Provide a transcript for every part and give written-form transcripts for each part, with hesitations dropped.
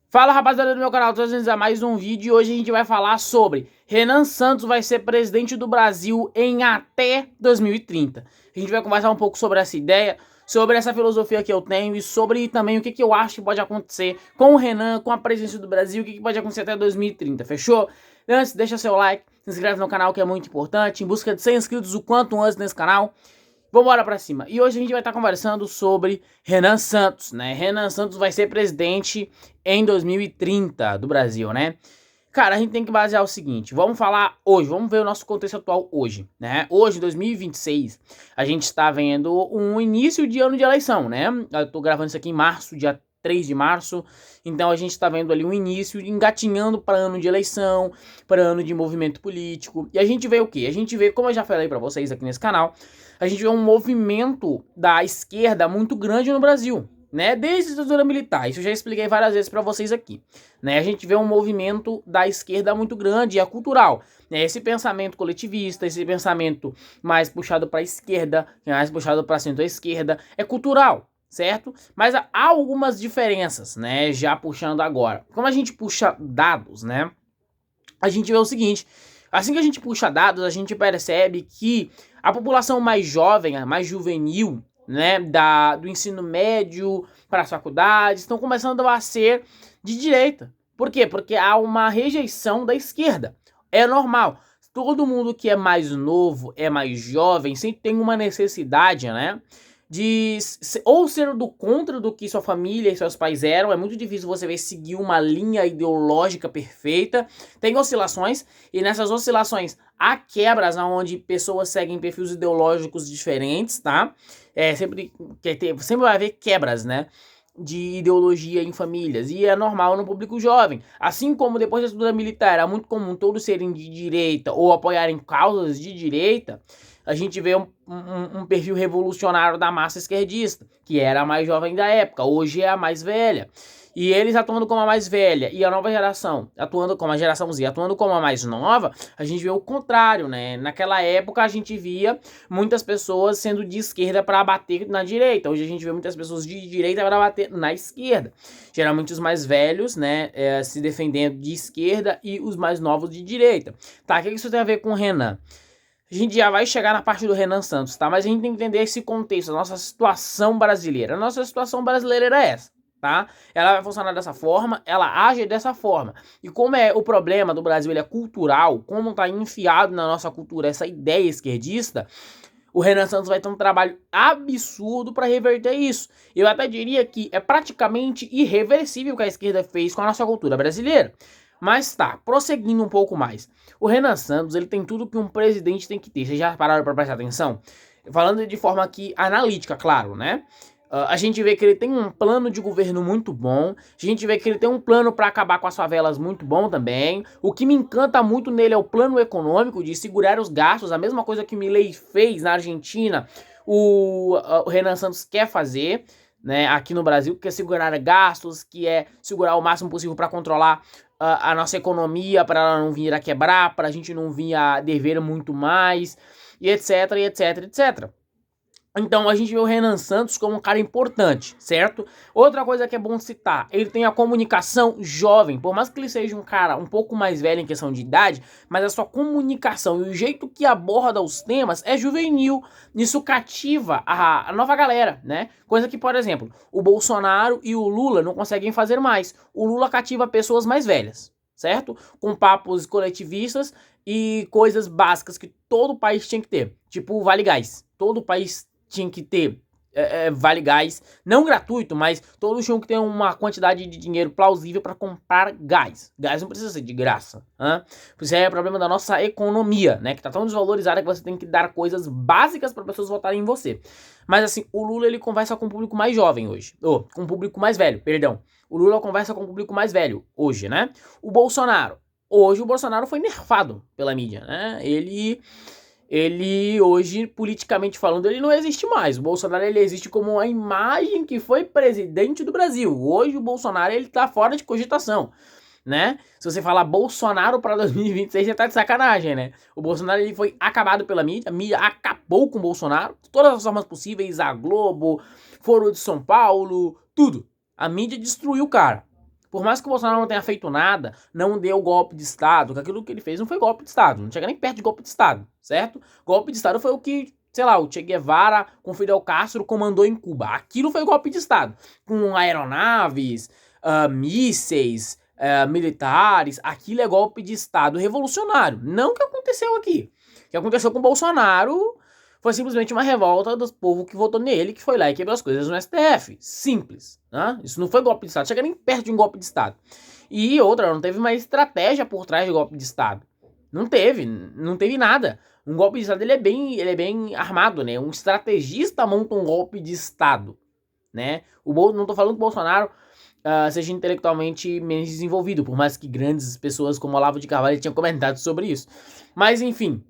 Fala, rapaziada do meu canal, tô trazendo a mais um vídeo e hoje a gente vai falar sobre Renan Santos vai ser presidente do Brasil em até 2030. A gente vai conversar um pouco sobre essa ideia, sobre essa filosofia que eu tenho e sobre também o que eu acho que pode acontecer com o Renan, com a presidência do Brasil, o que pode acontecer até 2030, fechou? Antes, deixa seu like, se inscreve no canal que é muito importante, em busca de 100 inscritos o quanto antes nesse canal. Vambora pra cima. E hoje a gente vai estar conversando sobre Renan Santos, né? Renan Santos vai ser presidente em 2030 do Brasil, né? Cara, a gente tem que basear o seguinte, vamos falar hoje, vamos ver o nosso contexto atual hoje, né? Hoje, em 2026, a gente está vendo um início de ano de eleição, né? Eu tô gravando isso aqui em março, dia 3 de março, então a gente está vendo ali um início, engatinhando para ano de eleição, para ano de movimento político, e a gente vê o quê? A gente vê, como eu já falei para vocês aqui nesse canal, a gente vê um movimento da esquerda muito grande no Brasil, né? Desde a ditadura militar, isso eu já expliquei várias vezes para vocês aqui, né? A gente vê um movimento da esquerda muito grande, é cultural, né? Esse pensamento coletivista, esse pensamento mais puxado para a esquerda, mais puxado para centro-esquerda, é cultural, certo? Mas há algumas diferenças, né? Já puxando agora, como a gente puxa dados, né? A gente vê o seguinte, assim que a gente puxa dados, a gente percebe que a população mais jovem, a mais juvenil, né, do ensino médio para as faculdades, estão começando a ser de direita. Por quê? Porque há uma rejeição da esquerda. É normal. Todo mundo que é mais novo, é mais jovem, sempre tem uma necessidade, né, de ou ser do contra do que sua família e seus pais eram. É muito difícil você ver seguir uma linha ideológica perfeita. Tem oscilações, e nessas oscilações há quebras onde pessoas seguem perfis ideológicos diferentes, tá? Sempre vai haver quebras, né, de ideologia em famílias, e é normal no público jovem. Assim como depois da ditadura militar era muito comum todos serem de direita ou apoiarem causas de direita, a gente vê um perfil revolucionário da massa esquerdista, que era a mais jovem da época, hoje é a mais velha. E eles atuando como a mais velha e a nova geração atuando como a geração Z, atuando como a mais nova, a gente vê o contrário, né? Naquela época a gente via muitas pessoas sendo de esquerda para bater na direita. Hoje a gente vê muitas pessoas de direita para bater na esquerda. Geralmente os mais velhos, né, se defendendo de esquerda e os mais novos de direita. Tá, o que isso tem a ver com o Renan? A gente já vai chegar na parte do Renan Santos, tá? Mas a gente tem que entender esse contexto, a nossa situação brasileira. A nossa situação brasileira era essa, tá? Ela vai funcionar dessa forma, ela age dessa forma. E como o problema do Brasil, ele é cultural, como tá enfiado na nossa cultura essa ideia esquerdista, o Renan Santos vai ter um trabalho absurdo para reverter isso. Eu até diria que é praticamente irreversível o que a esquerda fez com a nossa cultura brasileira. Mas tá, prosseguindo um pouco mais. O Renan Santos, ele tem tudo que um presidente tem que ter. Vocês já pararam para prestar atenção? Falando de forma aqui analítica, claro, né? A gente vê que ele tem um plano de governo muito bom. A gente vê que ele tem um plano para acabar com as favelas muito bom também. O que me encanta muito nele é o plano econômico de segurar os gastos. A mesma coisa que o Milei fez na Argentina, o Renan Santos quer fazer, né, aqui no Brasil, que é segurar gastos, que é segurar o máximo possível para controlar a nossa economia, para ela não vir a quebrar, para a gente não vir a dever muito mais, e etc, e etc, etc. Então a gente vê o Renan Santos como um cara importante, certo? Outra coisa que é bom citar, ele tem a comunicação jovem, por mais que ele seja um cara um pouco mais velho em questão de idade, mas a sua comunicação e o jeito que aborda os temas é juvenil. Isso cativa a nova galera, né? Coisa que, por exemplo, o Bolsonaro e o Lula não conseguem fazer mais. O Lula cativa pessoas mais velhas, certo? Com papos coletivistas e coisas básicas que todo país tinha que ter, tipo o Vale Gás. Todo país tinha que ter Vale Gás, não gratuito, mas todos tinham que ter uma quantidade de dinheiro plausível para comprar gás. Gás não precisa ser de graça. Isso é problema da nossa economia, né? Que tá tão desvalorizada que você tem que dar coisas básicas para pessoas votarem em você. Mas assim, o Lula, ele conversa com o público mais jovem hoje. Com o público mais velho, perdão. O Lula conversa com o público mais velho hoje, né? O Bolsonaro. Hoje o Bolsonaro foi nerfado pela mídia, né? Ele hoje, politicamente falando, ele não existe mais. O Bolsonaro, ele existe como uma imagem que foi presidente do Brasil. Hoje o Bolsonaro, ele tá fora de cogitação, né? Se você falar Bolsonaro para 2026, você tá de sacanagem, né? O Bolsonaro, ele foi acabado pela mídia. A mídia acabou com o Bolsonaro. De todas as formas possíveis, a Globo, Foro de São Paulo, tudo. A mídia destruiu o cara. Por mais que o Bolsonaro não tenha feito nada, não deu golpe de Estado, que aquilo que ele fez não foi golpe de Estado, não chega nem perto de golpe de Estado, certo? Golpe de Estado foi o que, sei lá, o Che Guevara com Fidel Castro comandou em Cuba. Aquilo foi golpe de Estado, com aeronaves, mísseis, militares. Aquilo é golpe de Estado revolucionário, não o que aconteceu aqui. O que aconteceu com o Bolsonaro foi simplesmente uma revolta do povo que votou nele, que foi lá e quebrou as coisas no STF. Simples, né? Isso não foi golpe de Estado, chega nem perto de um golpe de Estado. E outra, não teve uma estratégia por trás de golpe de Estado. Não teve nada. Um golpe de Estado ele é bem armado, né? Um estrategista monta um golpe de Estado, né? Não tô falando que o Bolsonaro seja intelectualmente menos desenvolvido, por mais que grandes pessoas como Olavo de Carvalho tinham comentado sobre isso. Mas enfim,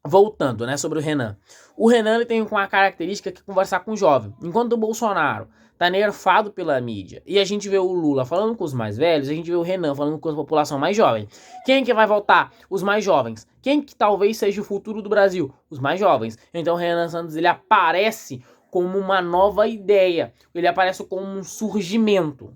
voltando, né, sobre o Renan. O Renan ele tem uma característica que é conversar com o jovem. Enquanto o Bolsonaro tá nerfado pela mídia e a gente vê o Lula falando com os mais velhos, a gente vê o Renan falando com a população mais jovem. Quem que vai votar? Os mais jovens. Quem que talvez seja o futuro do Brasil? Os mais jovens. Então o Renan Santos ele aparece como uma nova ideia, ele aparece como um surgimento,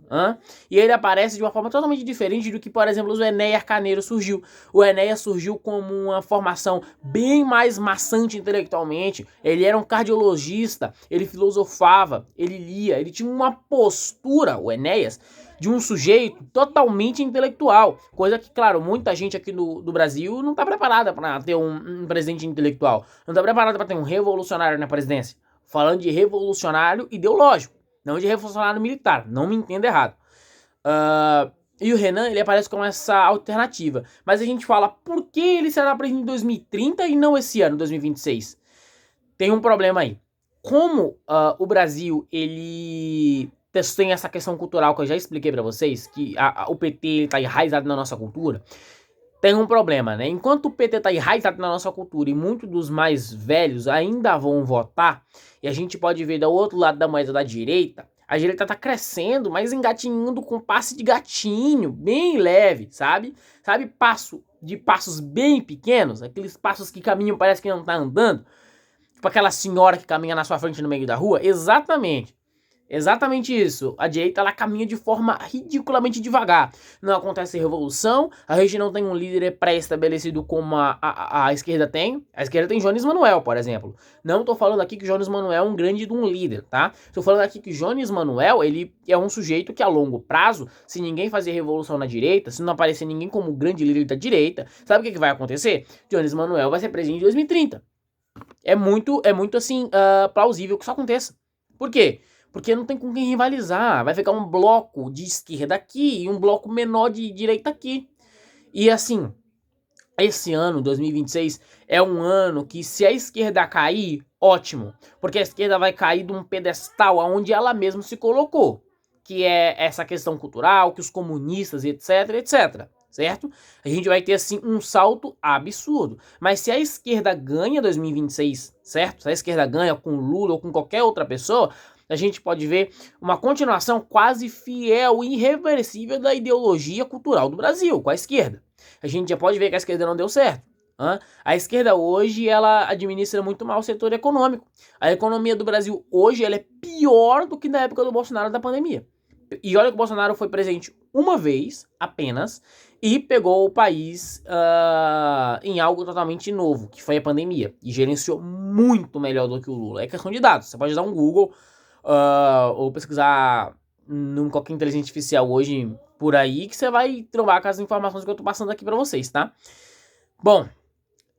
e ele aparece de uma forma totalmente diferente do que, por exemplo, o Enéas Carneiro surgiu. O Enéas surgiu como uma formação bem mais maçante intelectualmente, ele era um cardiologista, ele filosofava, ele lia, ele tinha uma postura, o Enéas, de um sujeito totalmente intelectual, coisa que, claro, muita gente aqui do Brasil não está preparada para ter um presidente intelectual, não está preparada para ter um revolucionário na presidência. Falando de revolucionário ideológico, não de revolucionário militar, não me entenda errado. E o Renan, ele aparece como essa alternativa. Mas a gente fala, por que ele será presidente em 2030 e não esse ano, 2026? Tem um problema aí. Como o Brasil, ele tem essa questão cultural que eu já expliquei pra vocês, que o PT está enraizado na nossa cultura, tem um problema, né? Enquanto o PT está enraizado na nossa cultura e muitos dos mais velhos ainda vão votar, e a gente pode ver do outro lado da moeda da direita, a direita tá crescendo, mas engatinhando com passe de gatinho, bem leve, sabe? Sabe, passos bem pequenos, aqueles passos que caminham parece que não tá andando, tipo aquela senhora que caminha na sua frente no meio da rua, exatamente. Exatamente isso. A direita ela caminha de forma ridiculamente devagar. Não acontece revolução, a gente não tem um líder pré-estabelecido como a esquerda tem. A esquerda tem Jones Manuel, por exemplo. Não tô falando aqui que Jones Manuel é um grande de um líder, tá? Tô falando aqui que Jones Manuel, ele é um sujeito que a longo prazo, se ninguém fazer revolução na direita, se não aparecer ninguém como grande líder da direita, sabe o que vai acontecer? Jones Manuel vai ser presidente em 2030. É muito assim, plausível que isso aconteça. Por quê? Porque não tem com quem rivalizar. Vai ficar um bloco de esquerda aqui e um bloco menor de direita aqui. E assim, esse ano, 2026, é um ano que se a esquerda cair, ótimo. Porque a esquerda vai cair de um pedestal aonde ela mesma se colocou. Que é essa questão cultural, que os comunistas, etc, etc. Certo? A gente vai ter, assim, um salto absurdo. Mas se a esquerda ganha 2026, certo? Se a esquerda ganha com Lula ou com qualquer outra pessoa, a gente pode ver uma continuação quase fiel e irreversível da ideologia cultural do Brasil, com a esquerda. A gente já pode ver que a esquerda não deu certo. A esquerda hoje, ela administra muito mal o setor econômico. A economia do Brasil hoje, ela é pior do que na época do Bolsonaro da pandemia. E olha que o Bolsonaro foi presidente uma vez, apenas, e pegou o país em algo totalmente novo, que foi a pandemia. E gerenciou muito melhor do que o Lula. É questão de dados. Você pode dar um Google ou pesquisar em qualquer inteligência artificial hoje por aí, que você vai trombar com as informações que eu tô passando aqui pra vocês, tá? Bom,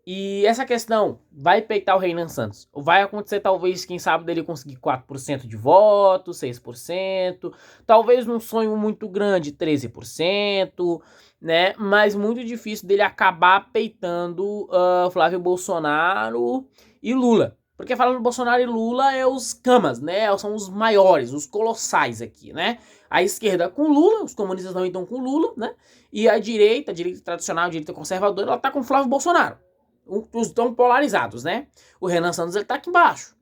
e essa questão vai peitar o Renan Santos. Vai acontecer, talvez, quem sabe, dele conseguir 4% de votos, 6%, talvez num sonho muito grande, 13%, né? Mas muito difícil dele acabar peitando Flávio Bolsonaro e Lula. Porque falando Bolsonaro e Lula é os camas, né? São os maiores, os colossais aqui, né? A esquerda com Lula, os comunistas não estão com Lula, né? E a direita tradicional, a direita conservadora, ela tá com Flávio Bolsonaro. Os tão polarizados, né? O Renan Santos, ele tá aqui embaixo,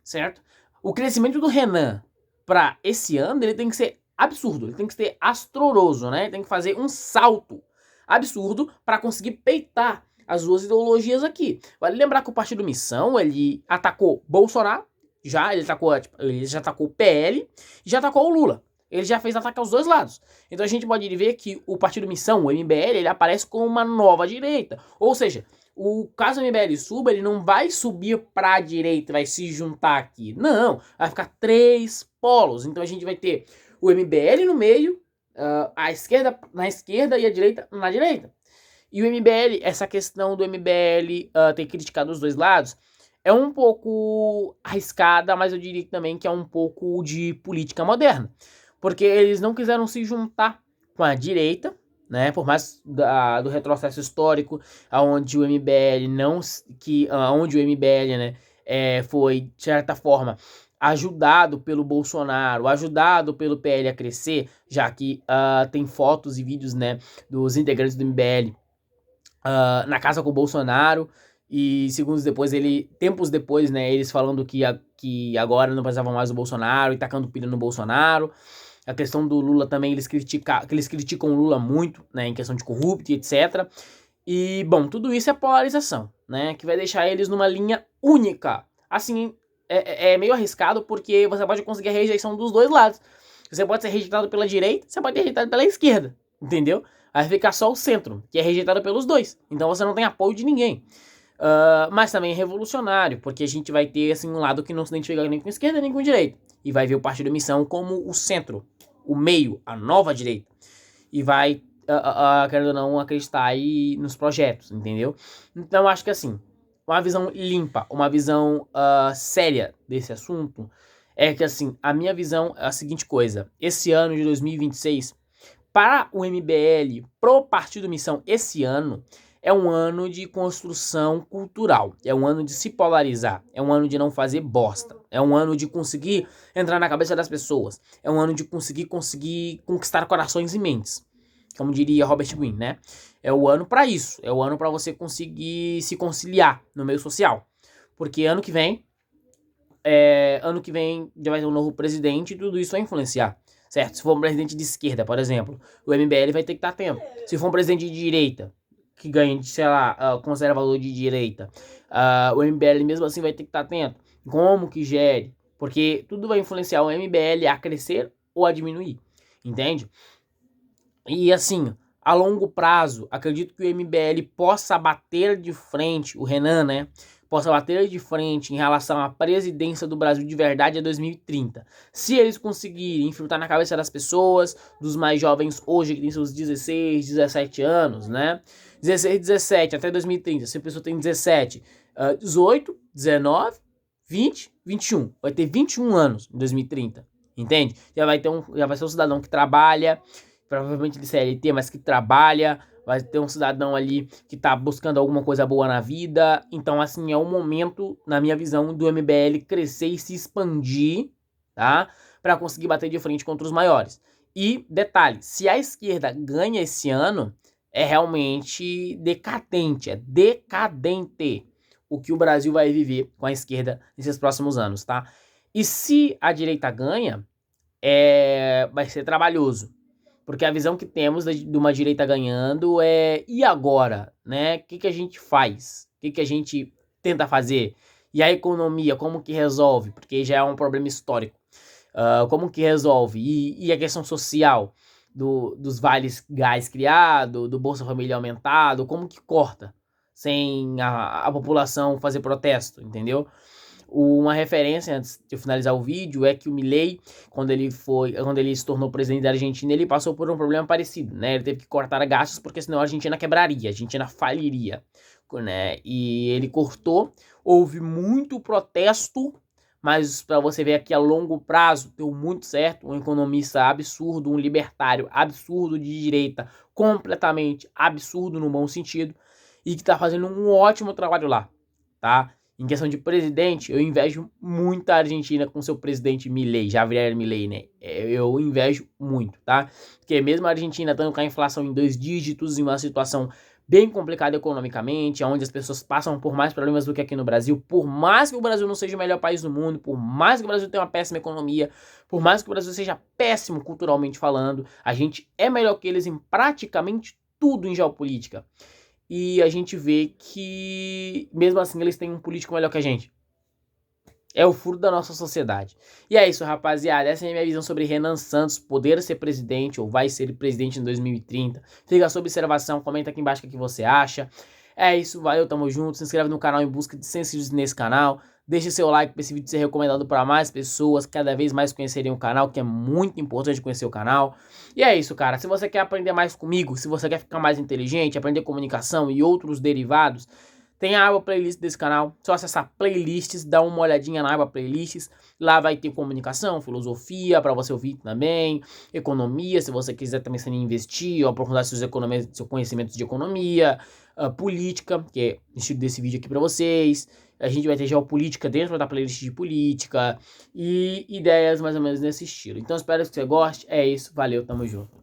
certo? O crescimento do Renan pra esse ano, ele tem que ser absurdo, ele tem que ser astronoso, né? Ele tem que fazer um salto absurdo para conseguir peitar as duas ideologias aqui. Vale lembrar que o Partido Missão, ele atacou Bolsonaro, ele já atacou o PL e já atacou o Lula. Ele já fez ataque aos dois lados. Então a gente pode ver que o Partido Missão, o MBL, ele aparece como uma nova direita. Ou seja, o caso o MBL suba, ele não vai subir para a direita, vai se juntar aqui. Não, vai ficar 3 polos. Então a gente vai ter o MBL no meio, a esquerda na esquerda e a direita na direita. E o MBL, essa questão do MBL ter criticado os dois lados, é um pouco arriscada, mas eu diria também que é um pouco de política moderna. Porque eles não quiseram se juntar com a direita, né? Por mais do retrocesso histórico, onde o MBL onde o MBL, né, foi, de certa forma, ajudado pelo Bolsonaro, ajudado pelo PL a crescer, já que tem fotos e vídeos, né, dos integrantes do MBL na casa com o Bolsonaro, e tempos depois, né, eles falando que agora não precisavam mais do Bolsonaro e tacando pilha no Bolsonaro. A questão do Lula também, eles criticam o Lula muito, né, em questão de corrupto e etc. E, bom, tudo isso é polarização, né, que vai deixar eles numa linha única. Assim, é meio arriscado porque você pode conseguir a rejeição dos dois lados. Você pode ser rejeitado pela direita, você pode ser rejeitado pela esquerda, entendeu? Aí fica só o centro, que é rejeitado pelos dois. Então você não tem apoio de ninguém. Mas também é revolucionário, porque a gente vai ter assim, um lado que não se identifica nem com esquerda nem com direita. E vai ver o Partido Missão como o centro, o meio, a nova direita. E vai, querendo ou não, acreditar aí nos projetos, entendeu? Então acho que assim, uma visão limpa, uma visão séria desse assunto, é que assim, a minha visão é a seguinte coisa. Esse ano de 2026, para o MBL, pro Partido Missão, esse ano é um ano de construção cultural, é um ano de se polarizar, é um ano de não fazer bosta, é um ano de conseguir entrar na cabeça das pessoas, é um ano de conseguir conquistar corações e mentes, como diria Robert Greene, né? É o ano para isso, é o ano para você conseguir se conciliar no meio social, porque ano que vem já vai ter um novo presidente e tudo isso vai influenciar. Certo? Se for um presidente de esquerda, por exemplo, o MBL vai ter que estar atento. Se for um presidente de direita, que ganhe, sei lá, conservador de direita, o MBL mesmo assim vai ter que estar atento. Como que gere? Porque tudo vai influenciar o MBL a crescer ou a diminuir. Entende? E assim, a longo prazo, acredito que o MBL possa bater de frente, o Renan, né? Possa bater de frente em relação à presidência do Brasil de verdade a 2030. Se eles conseguirem infiltrar na cabeça das pessoas, dos mais jovens hoje, que tem seus 16, 17 anos, né? 16, 17 até 2030. Se a pessoa tem 17, 18, 19, 20, 21. Vai ter 21 anos em 2030. Entende? Já vai ser um cidadão que trabalha, provavelmente de CLT, mas que trabalha, vai ter um cidadão ali que tá buscando alguma coisa boa na vida. Então, assim, é o momento, na minha visão, do MBL crescer e se expandir, tá? Pra conseguir bater de frente contra os maiores. E, detalhe, se a esquerda ganha esse ano, é realmente decadente, é decadente o que o Brasil vai viver com a esquerda nesses próximos anos, tá? E se a direita ganha, vai ser trabalhoso. Porque a visão que temos de uma direita ganhando e agora, né? O que a gente faz? O que a gente tenta fazer? E a economia, como que resolve? Porque já é um problema histórico. Como que resolve? E a questão social dos vales gás criado, do Bolsa Família aumentado, como que corta? Sem a população fazer protesto, entendeu? Uma referência, antes de eu finalizar o vídeo, é que o Milei, quando ele se tornou presidente da Argentina, ele passou por um problema parecido, né? Ele teve que cortar gastos porque senão a Argentina quebraria, a Argentina faliria, né? E ele cortou, houve muito protesto, mas para você ver aqui a longo prazo, deu muito certo, um economista absurdo, um libertário absurdo de direita, completamente absurdo no bom sentido, e que tá fazendo um ótimo trabalho lá, tá? Em questão de presidente, eu invejo muito a Argentina com seu presidente Milei, Javier Milei, né? Eu invejo muito, tá? Porque mesmo a Argentina estando com a inflação em 2 dígitos, em uma situação bem complicada economicamente, onde as pessoas passam por mais problemas do que aqui no Brasil, por mais que o Brasil não seja o melhor país do mundo, por mais que o Brasil tenha uma péssima economia, por mais que o Brasil seja péssimo culturalmente falando, a gente é melhor que eles em praticamente tudo em geopolítica. E a gente vê que, mesmo assim, eles têm um político melhor que a gente. É o furo da nossa sociedade. E é isso, rapaziada. Essa é a minha visão sobre Renan Santos poder ser presidente ou vai ser presidente em 2030. Fica a sua observação, comenta aqui embaixo o que você acha. É isso, valeu, tamo junto. Se inscreve no canal em busca de 100 inscritos nesse canal. Deixe seu like para esse vídeo ser recomendado para mais pessoas, cada vez mais conhecerem o canal, que é muito importante conhecer o canal. E é isso, cara. Se você quer aprender mais comigo, se você quer ficar mais inteligente, aprender comunicação e outros derivados, tem a aba playlist desse canal, só acessar playlists, dá uma olhadinha na aba playlists, lá vai ter comunicação, filosofia para você ouvir também, economia, se você quiser também investir ou aprofundar seus conhecimentos de economia, política, que é o estilo desse vídeo aqui para vocês, a gente vai ter geopolítica dentro da playlist de política e ideias mais ou menos nesse estilo. Então espero que você goste, é isso, valeu, tamo junto.